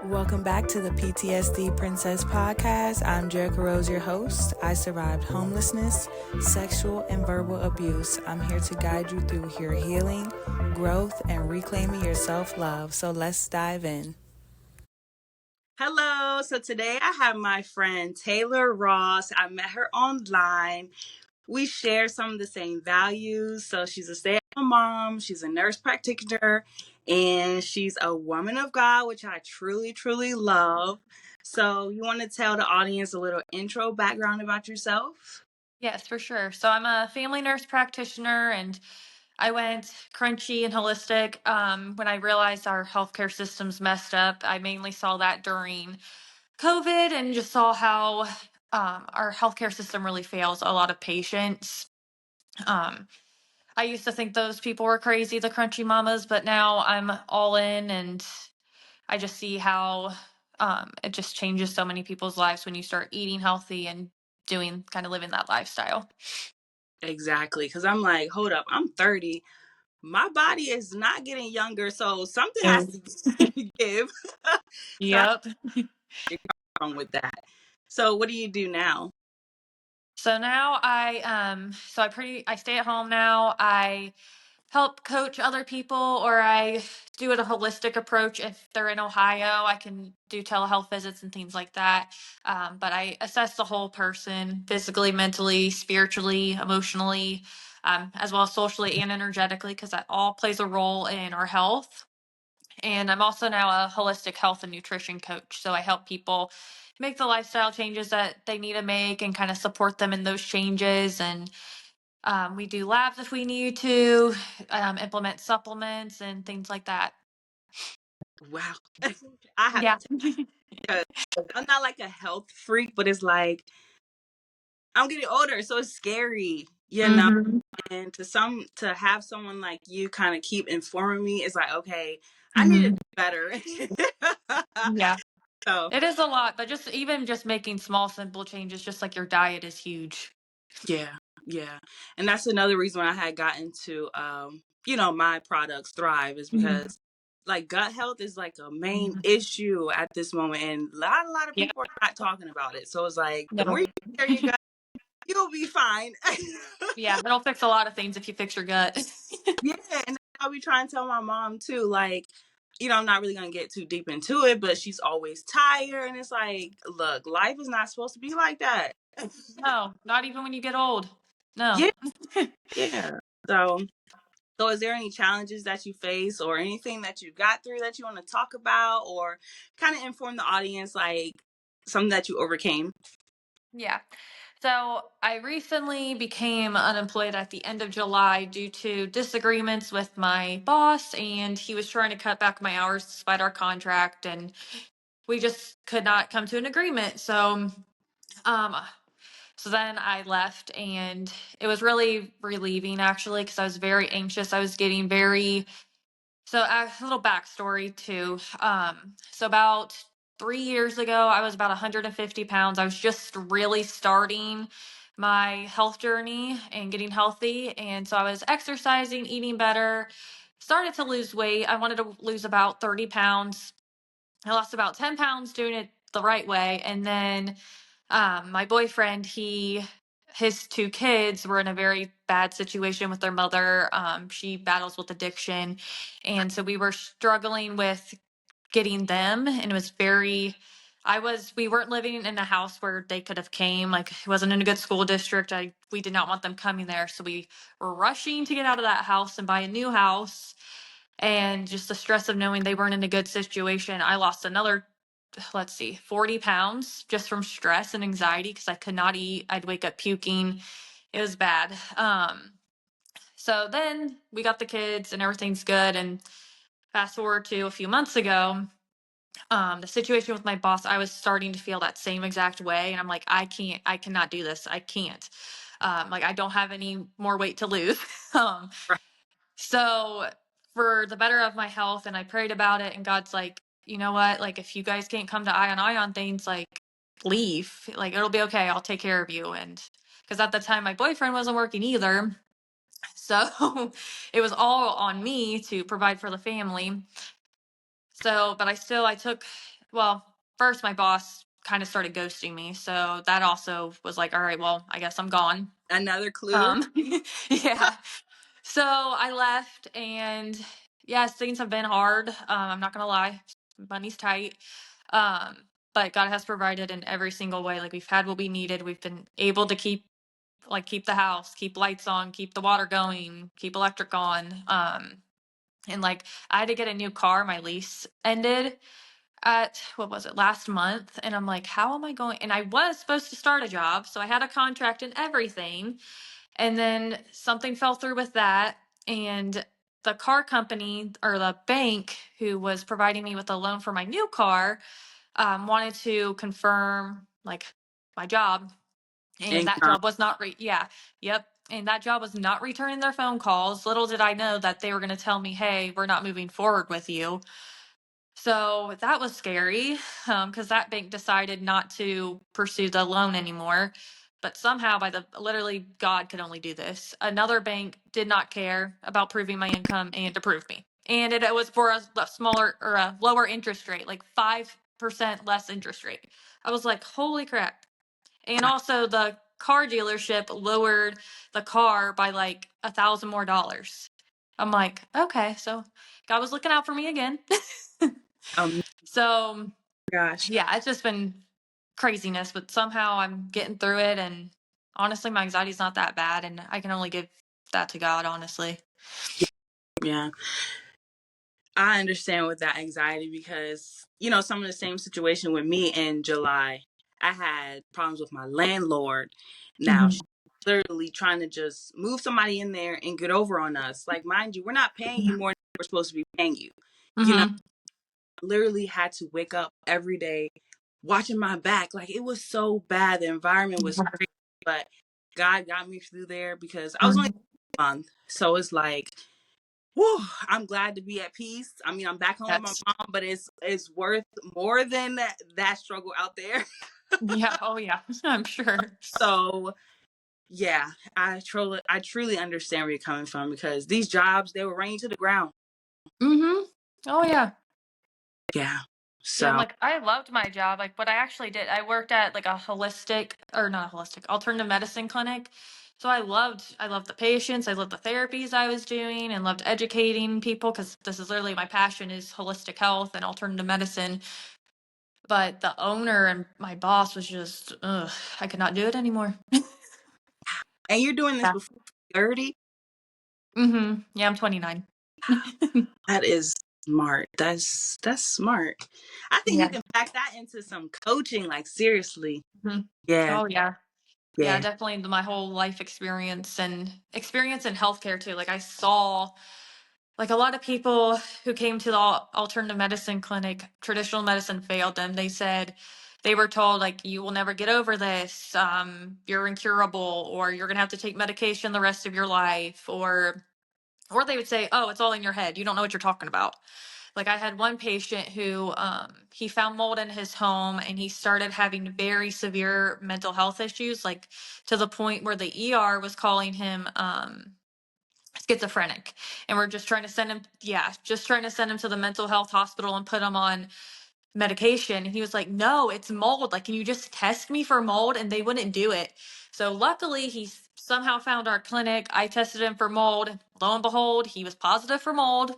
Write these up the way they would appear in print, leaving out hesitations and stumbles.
Welcome back to the PTSD Princess Podcast. I'm Jerica Rose, your host. I survived homelessness, sexual, and verbal abuse. I'm here to guide you through your healing, growth, and reclaiming your self-love. So let's dive in. Hello. So today I have my friend Tayler Ross. I met her online. We share some of the same values. So she's a stay-at-home mom, she's a nurse practitioner, and she's a woman of God, which I truly, truly love. So you want to tell the audience a little intro background about yourself? Yes, for sure. So I'm a family nurse practitioner, and I went crunchy and holistic when I realized our healthcare system's messed up. I mainly saw that during COVID and just saw how our healthcare system really fails a lot of patients. Um, I used to think those people were crazy, the crunchy mamas, but now I'm all in, and I just see how it just changes so many people's lives when you start eating healthy and doing kind of living that lifestyle. Exactly. Because I'm like, hold up, I'm 30. My body is not getting younger. So something has to give. So I Yep. think wrong with that. So what do you do now? So now I stay at home now. I help coach other people, or I do it a holistic approach. If they're in Ohio, I can do telehealth visits and things like that. But I assess the whole person physically, mentally, spiritually, emotionally, as well as socially and energetically, because that all plays a role in our health. And I'm also now a holistic health and nutrition coach. So I help people make the lifestyle changes that they need to make and kind of support them in those changes. And we do labs if we need to, implement supplements and things like that. Wow. I have Yeah. to tell you, I'm not like a health freak, but it's like I'm getting older, so it's scary, Hmm. And to have someone like you kind of keep informing me, it's like, okay, I need to Hmm. do better. Yeah. So It is a lot, but just making small, simple changes, just like your diet, is huge. yeah, yeah. And that's another reason why I had gotten to my products Thrive is Mhm. because like gut health is like a main Mhm. issue at this moment and a lot of Yeah. people are not talking about it. So it's like the more No. you take care of your gut, you'll be fine. Yeah. It'll fix a lot of things if you fix your gut. Yeah, and I'll be trying to tell my mom too, like, I'm not really gonna get too deep into it, but she's always tired, and it's like, look, life is not supposed to be like that. No, not even when you get old. No. Yeah, yeah. So is there any challenges that you face or anything that you got through that you want to talk about or kind of inform the audience, like something that you overcame? Yeah. So I recently became unemployed at the end of July due to disagreements with my boss, and he was trying to cut back my hours despite our contract, and we just could not come to an agreement. Um, so then I left, and it was really relieving actually, because I was very anxious. I was getting very so a little backstory too. So about 3 years ago, I was about 150 pounds. I was just really starting my health journey and getting healthy. And so I was exercising, eating better, started to lose weight. I wanted to lose about 30 pounds. I lost about 10 pounds doing it the right way. And then my boyfriend, his two kids were in a very bad situation with their mother. She battles with addiction, and so we were struggling with getting them, and it was very. We weren't living in a house where they could have came. Like, it wasn't in a good school district. We did not want them coming there, so we were rushing to get out of that house and buy a new house. And just the stress of knowing they weren't in a good situation, I lost another, let's see, 40 pounds just from stress and anxiety because I could not eat. I'd wake up puking. It was bad. So then we got the kids and everything's good. And fast forward to a few months ago, the situation with my boss, I was starting to feel that same exact way. And I'm like, I cannot do this. I can't. Like, I don't have any more weight to lose. um, Right. so for the better of my health, and I prayed about it, and God's like, you know what? Like, if you guys can't come to eye on things, like, leave. Like, it'll be okay. I'll take care of you. And because at the time my boyfriend wasn't working either. So it was all on me to provide for the family. So, but I took well, first my boss kind of started ghosting me, so that also was like, all right, well, I guess I'm gone. Another clue. Yeah. So I left, and yes, things have been hard. I'm not gonna lie, money's tight. Um, but God has provided in every single way. Like we've had what we needed. We've been able to keep the house, keep lights on, keep the water going, keep electric on. And like I had to get a new car. My lease ended at what was it last month, and I'm like, how am I going? And I was supposed to start a job, so I had a contract and everything, and then something fell through with that, and the car company or the bank who was providing me with a loan for my new car wanted to confirm like my job, and that Income. job was not yeah, yep, and that job was not returning their phone calls. Little did I know that they were going to tell me, hey, we're not moving forward with you. So that was scary, because that bank decided not to pursue the loan anymore. But somehow, by the literally, God could only do this. Another bank did not care about proving my income and approved me. And it was for a smaller or a lower interest rate, like 5% less interest rate. I was like, holy crap. And also, the car dealership lowered the car by like $1,000 more. I'm like, okay, so God was looking out for me again. Oh So gosh. yeah, it's just been craziness, but somehow I'm getting through it. And honestly, my anxiety's not that bad, and I can only give that to God, honestly. Yeah. I understand with that anxiety because, some of the same situation with me in July. I had problems with my landlord. Now, she's Hmm. literally trying to just move somebody in there and get over on us. Like, mind you, we're not paying you more than we're supposed to be paying you. You know, Hmm. literally had to wake up every day watching my back. Like, it was so bad. The environment was crazy, but God got me through there because I was only a month. So it's like, whew, I'm glad to be at peace. I mean, I'm back home with my That's mom, but it's worth more than that struggle out there. yeah. Oh yeah, I'm sure. So yeah, I truly understand where you're coming from because these jobs they will run you to the ground. Hmm. Oh yeah. Yeah. Yeah, I'm So like, I loved my job. Like, what I actually did, I worked at like a holistic, or not a holistic, alternative medicine clinic. So I loved the patients, I loved the therapies I was doing, and loved educating people, because this is literally my passion is holistic health and alternative medicine. But the owner and my boss was just, ugh, I could not do it anymore. and you're doing this Yeah. before 30. Mm-hmm. Yeah, I'm 29. That is smart. That's smart. I think you Yeah. can back that into some coaching. Like seriously. Hmm. Yeah. Oh yeah. Yeah, Yeah. definitely my whole life experience in healthcare too. Like I saw like a lot of people who came to the alternative medicine clinic, traditional medicine failed them. They said they were told like you will never get over this. You're incurable, or you're gonna have to take medication the rest of your life, or they would say, oh, it's all in your head. You don't know what you're talking about. Like I had one patient who he found mold in his home, and he started having very severe mental health issues, like to the point where the ER was calling him schizophrenic. And we're just trying to send him, yeah, just trying to send him to the mental health hospital and put him on medication. And he was like, no, it's mold. Like, can you just test me for mold? And they wouldn't do it. So luckily, he somehow found our clinic. I tested him for mold. Lo and behold, he was positive for mold.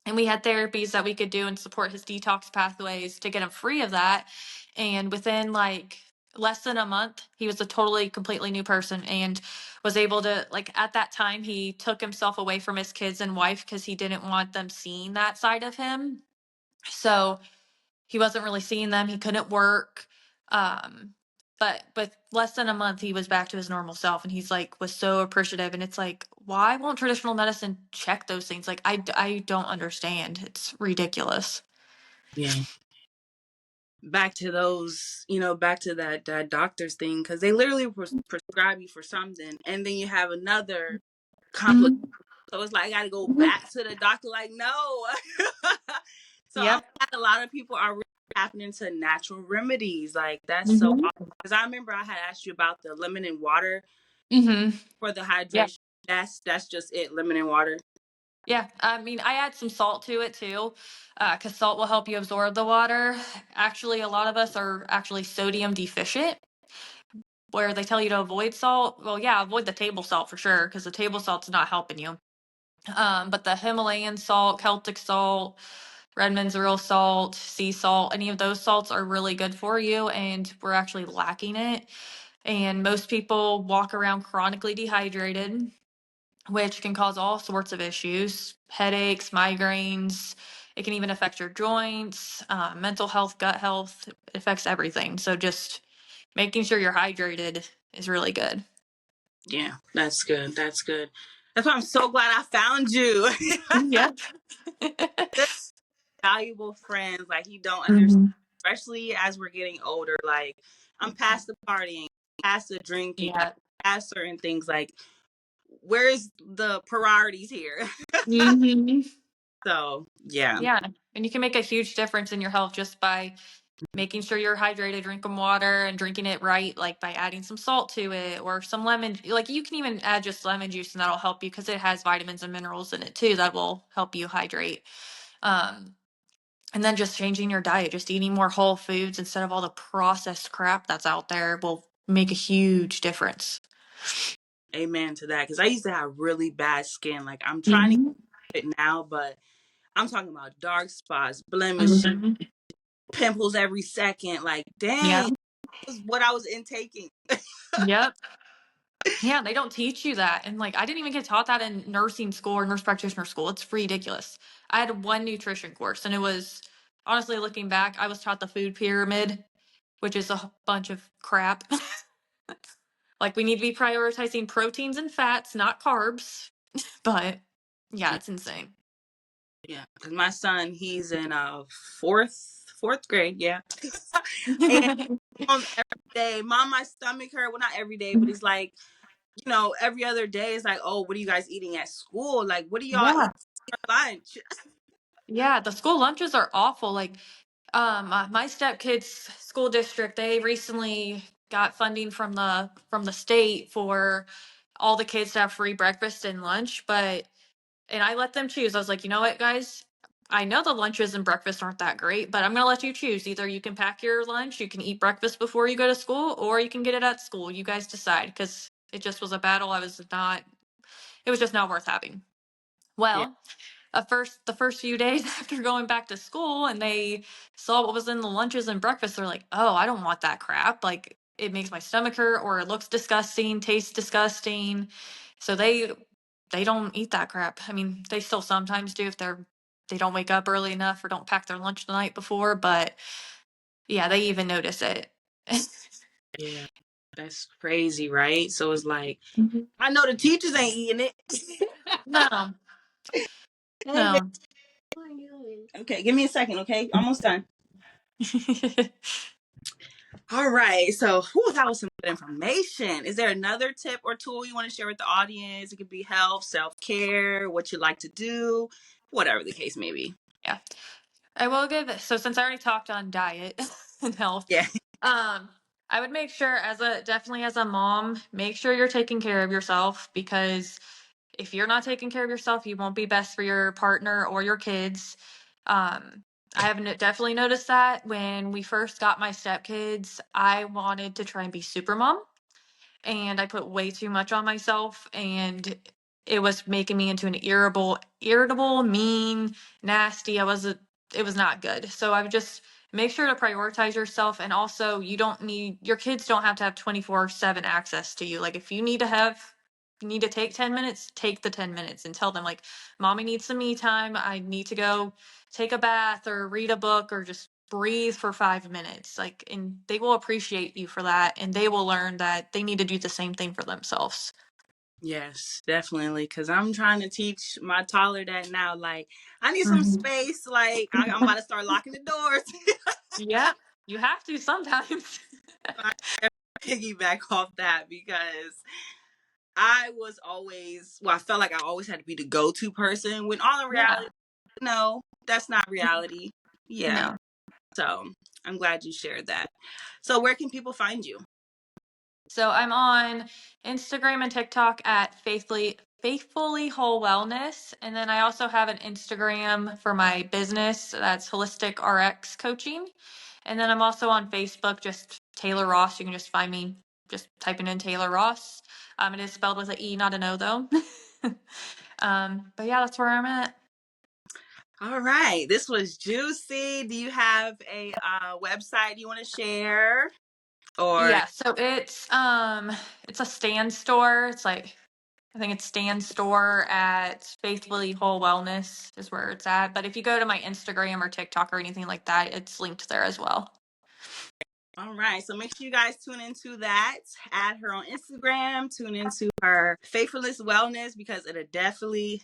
And we had therapies that we could do and support his detox pathways to get him free of that. And within like less than a month, he was a totally, completely new person, and was able to, like, at that time, he took himself away from his kids and wife because he didn't want them seeing that side of him. So he wasn't really seeing them. He couldn't work. Um, but with less than a month, he was back to his normal self, and he's like, was so appreciative. And it's like, why won't traditional medicine check those things? Like, I don't understand. It's ridiculous. Yeah. Back to those, back to that doctor's thing, because they literally prescribe you for something, and then you have another complication. Mhm. So it's like I got to go back to the doctor. Like no. So I'm Yep. glad a lot of people are really tapping into natural remedies. Like that's so Hmm. awesome. Because I remember I had asked you about the lemon and water Hmm. for the Yep. hydration. That's just it, lemon and water. Yeah, I mean, I add some salt to it too, because salt will help you absorb the water. Actually, a lot of us are actually sodium deficient, where they tell you to avoid salt. Well, yeah, avoid the table salt for sure, because the table salt's not helping you. But the Himalayan salt, Celtic salt, Redmond's real salt, sea salt, any of those salts are really good for you, and we're actually lacking it. And most people walk around chronically dehydrated, which can cause all sorts of issues, headaches, migraines. It can even affect your joints, mental health, gut health. It affects everything. So just making sure you're hydrated is really good. Yeah, that's good. That's good. That's why I'm so glad I found you. Yep. They're valuable friends. Like you don't understand, hmm especially as we're getting older. Like I'm past the partying, past the drinking, like Yeah. past certain things. Like where's the priorities here? hmm So yeah. Yeah. And you can make a huge difference in your health just by making sure you're hydrated, drinking water and drinking it right, like by adding some salt to it or some lemon. Like you can even add just lemon juice and that'll help you because it has vitamins and minerals in it too that will help you hydrate. Um, and then just changing your diet, just eating more whole foods instead of all the processed crap that's out there will make a huge difference. Amen to that. Because I used to have really bad skin. Like I'm trying to hmm get it now, but I'm talking about dark spots, blemishes, hmm pimples every second. Like, Yeah. dang, this is what I was intaking. Yep. Yeah, they don't teach you that. And like I didn't even get taught that in nursing school or nurse practitioner school. It's ridiculous. I had one nutrition course and it was honestly looking back, I was taught the food pyramid, which is a bunch of crap. Like we need to be prioritizing proteins and fats, not carbs. But yeah, Yeah, it's insane. yeah. Because my son, he's in fourth grade. Yeah, and every day, mom, my stomach hurt. Well, not every day, but he's like, every other day is like, oh, what are you guys eating at school? Like, what do y'all Yeah. eat for lunch? Yeah, the school lunches are awful. Like my stepkids school district, they recently got funding from the state for all the kids to have free breakfast and lunch, but and I let them choose. I was like, you know what, guys? I know the lunches and breakfast aren't that great, but I'm gonna let you choose. Either you can pack your lunch, you can eat breakfast before you go to school, or you can get it at school. You guys decide, because it just was a battle. It was just not worth having. Yeah, Well, the first few days after going back to school and they saw what was in the lunches and breakfast, they're like, oh, I don't want that crap. Like it makes my stomach hurt or it looks disgusting, tastes disgusting. So they don't eat that crap. I mean, they still sometimes do if they don't wake up early enough or don't pack their lunch the night before, but yeah, they even notice it. yeah. That's crazy, right? So it's like, Mhm. I know the teachers ain't eating it. No, Hey, babe. no. Okay, give me a second, okay? Almost done. All right. So, that was some good information. Is there another tip or tool you want to share with the audience? It could be health, self care, what you like to do, whatever the case may be. Yeah. I will give it. So since I already talked on diet and health, Yeah. um, I would make sure definitely as a mom, make sure you're taking care of yourself, because if you're not taking care of yourself, you won't be best for your partner or your kids. Um, I have definitely noticed that when we first got my stepkids, I wanted to try and be super mom and I put way too much on myself and it was making me into an irritable, mean, nasty. It was not good. So I would just make sure to prioritize yourself, and also your kids don't have to have 24/7 access to you. Like if you need to take 10 minutes, take the 10 minutes and tell them like, mommy needs some me time. I need to go take a bath or read a book or just breathe for 5 minutes, like, and they will appreciate you for that and they will learn that they need to do the same thing for themselves. Yes, definitely. Because I'm trying to teach my toddler that now. Like, I need some Mhm. space. Like, I'm about to start locking the doors. Yeah, you have to sometimes. I piggyback off that because I was always, I felt like I always had to be the go to person when all in Yeah. reality, no, that's not reality. Yeah. No. So I'm glad you shared that. So where can people find you? So I'm on Instagram and TikTok at Faithfully Whole Wellness. And then I also have an Instagram for my business. That's Holistic RX Coaching. And then I'm also on Facebook, just Tayler Ross. You can just find me just typing in Tayler Ross. It is spelled with an E, not an O, though. But yeah, that's where I'm at. All right. This was juicy. Do you have a website you want to share? Or Yeah, so it's a stand store. It's like I think it's stand store at Faithfully Whole Wellness is where it's at. But if you go to my Instagram or TikTok or anything like that, it's linked there as well. all right, so make sure you guys tune into that. Add her on Instagram, tune into her Faithfulness Wellness because it'll definitely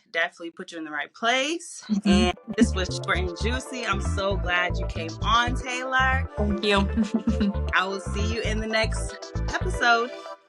put you in the right place. And this was short and juicy. I'm so glad you came on, Tayler. Thank you. I will see you in the next episode.